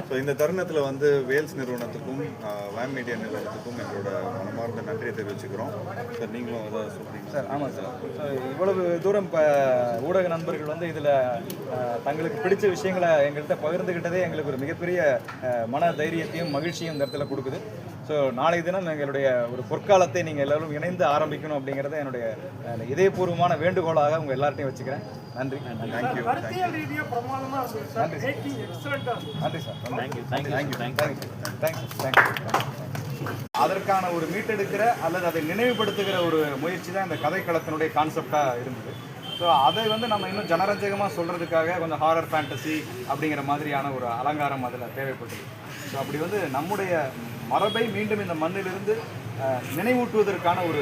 So இந்த தருணத்தில் வந்து வேல்ஸ் நிறுவனத்துக்கும் வேம் மீடியா நிறுவனத்துக்கும் எங்களோட மனமார்ந்த நன்றியை தெரிவிச்சுக்கிறோம் சார். நீங்களும் அதை சொல்கிறீங்க சார்? ஆமாம் சார். ஸோ இவ்வளவு தூரம் இப்போ ஊடக நண்பர்கள் வந்து இதில் தங்களுக்கு பிடிச்ச விஷயங்களை எங்கள்கிட்ட பகிர்ந்துக்கிட்டதே எங்களுக்கு ஒரு மிகப்பெரிய மன தைரியத்தையும் மகிழ்ச்சியும் இந்த இடத்துல கொடுக்குது. ஸோ நாளை தினம் எங்களுடைய ஒரு பொற்காலத்தை நீங்கள் எல்லோரும் இணைந்து ஆரம்பிக்கணும் அப்படிங்கிறத என்னுடைய இதயபூர்வமான வேண்டுகோளாக உங்கள் எல்லார்ட்டையும் வச்சுக்கிறேன். நன்றி. தேங்க்யூ. நன்றி சார். அதற்கான ஒரு மீட்டெடுக்கிற அல்லது அதை நினைவுபடுத்துகிற ஒரு முயற்சி தான் இந்த கதைக்களத்தினுடைய கான்செப்டாக இருந்தது. ஸோ அதை வந்து நம்ம இன்னும் ஜனரஞ்சகமாக சொல்கிறதுக்காக கொஞ்சம் ஹாரர் ஃபேண்டசி அப்படிங்கிற மாதிரியான ஒரு அலங்காரம் அதில் தேவைப்பட்டது. ஸோ அப்படி வந்து நம்முடைய மரபை மீண்டும் இந்த மண்ணிலிருந்து நினைவூட்டுவதற்கான ஒரு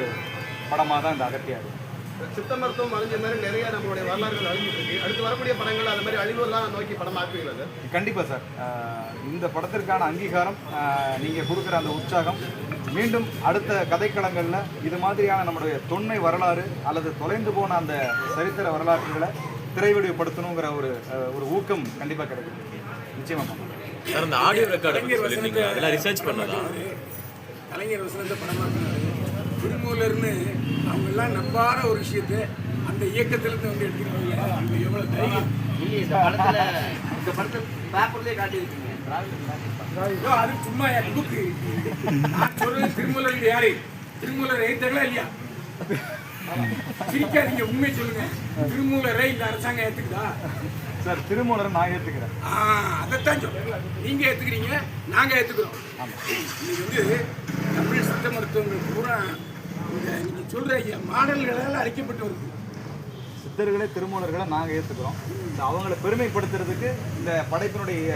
படமாக தான் இந்த அகத்தியார். சித்த மருத்துவம் அழிஞ்ச மாதிரி நிறைய நம்மளுடைய வரலாறுகள் அழிஞ்சிட்டு இருக்கு. அடுத்து வரக்கூடிய படங்கள் அது மாதிரி அழிவெல்லாம் நோக்கி படம் ஆக்குகிறது. கண்டிப்பாக சார். இந்த படத்திற்கான அங்கீகாரம், நீங்கள் கொடுக்குற அந்த உற்சாகம் மீண்டும் அடுத்த கதைக்களங்களில் இது மாதிரியான நம்முடைய தொன்மை வரலாறு அல்லது தொலைந்து போன அந்த சரித்திர வரலாற்றுகளை திரைவடிவுபடுத்தணுங்கிற ஒரு ஊக்கம் கண்டிப்பாக கிடைக்கும். நிச்சயமாக சார். அந்த ஆடியோ ரெக்கார்டு அதெல்லாம் ரிசர்ச் பண்ணலாம். கலைஞர் வசனத்தை படமாக்குனாரு. திருமூலர்னு அவங்கெல்லாம் நம்பாத ஒரு விஷயத்தை அந்த இயக்கத்திலிருந்து வந்து எடுத்துருக்காங்க. அவங்க எவ்வளோ தைரியம்! இந்த படத்தில் பேப்பர்லேயே காட்டியிருக்கீங்க. அது சும்மா புக்கு. நான் சொல்றது திருமூலர் யாரு? திருமூலர் எழுத்தாங்களா இல்லையா? சிரிக்காதீங்க, உண்மை சொல்லுங்க. திருமூலரை இந்த அரசாங்கம் ஏற்றுக்குதா சார்? திருமூலரை நான் ஏற்றுக்கிறேன். அதைத்தான் சொல்றேன். நீங்க ஏற்றுக்கிறீங்க, நாங்கள் ஏற்றுக்கிறோம். இன்னைக்கு வந்து தமிழ் சித்த மருத்துவங்கள் பூரா நீங்கள் சொல்கிற மாடல்களால் அழைக்கப்பட்டு வருது. சித்தர்களை திருமூலர்களை நாங்கள் ஏற்றுக்கிறோம். அவங்களை பெருமைப்படுத்துறதுக்கு இந்த படைப்பினுடைய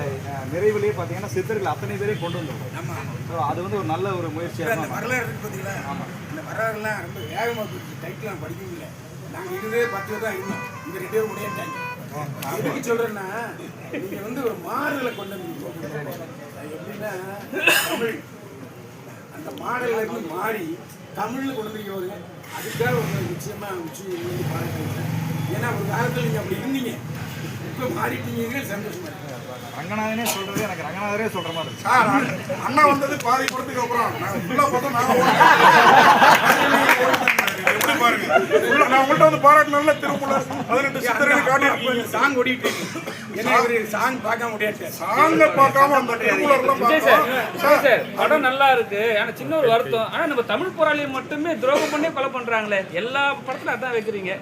நிறைவிலேயே பார்த்தீங்கன்னா சித்தர்கள் அத்தனை பேரையும் கொண்டு வந்துருக்கோம். ஸோ அது வந்து ஒரு நல்ல ஒரு முயற்சியாக வரலாறு இருக்குது பார்த்தீங்களா? ஆமாம். இந்த வரலாறுலாம் ரொம்ப வேகமாக போச்சு. டைட்டிலாம் படிக்க முடியல. நாங்கள் இருந்தே 10 பேர் தான் இருந்தோம். இந்த 2 பேர் முடியாட்டாங்க. எதுக்கு சொல்கிறேன்னா, நீங்கள் வந்து ஒரு மாடலை கொண்டு வந்து எப்படின்னா தமிழ் அந்த மாடலில் இருந்து மாறி தமிழில் கொண்டு வந்துருக்கவங்க அதுக்காக ஒரு நிச்சயமாக பாராட்டுங்க. ஏன்னா ஒரு காலத்தில் நீங்கள் அப்படி இருந்தீங்க, இப்போ மாறிட்டீங்க. சந்தோஷமா இருக்கு. ரங்கநாதனே சொல்றது எனக்கு ரங்கநாதரே சொல்ற மாதிரி இருக்கு. சார், அண்ணா வந்தது பாதி படத்துக்கு அப்புறம் நான் ஃபுல்லாக பார்த்தோம். நான் உங்கள்கிட்ட வந்து பாராட்டினால திருமூலர் 18 சித்தர்கள் காட்டி சாங் ஓடிட்டு சாங் பார்க்க முடியாது. சாங்க பார்க்காம அந்த சார் படம் நல்லா இருக்கு. ஆனா சின்ன ஒரு வருத்தம், ஆனா நம்ம தமிழ் போராளியை மட்டுமே துரோகம் பண்ணி கொலை பண்றாங்களே. எல்லா படத்துல அதான் வைக்கிறீங்க.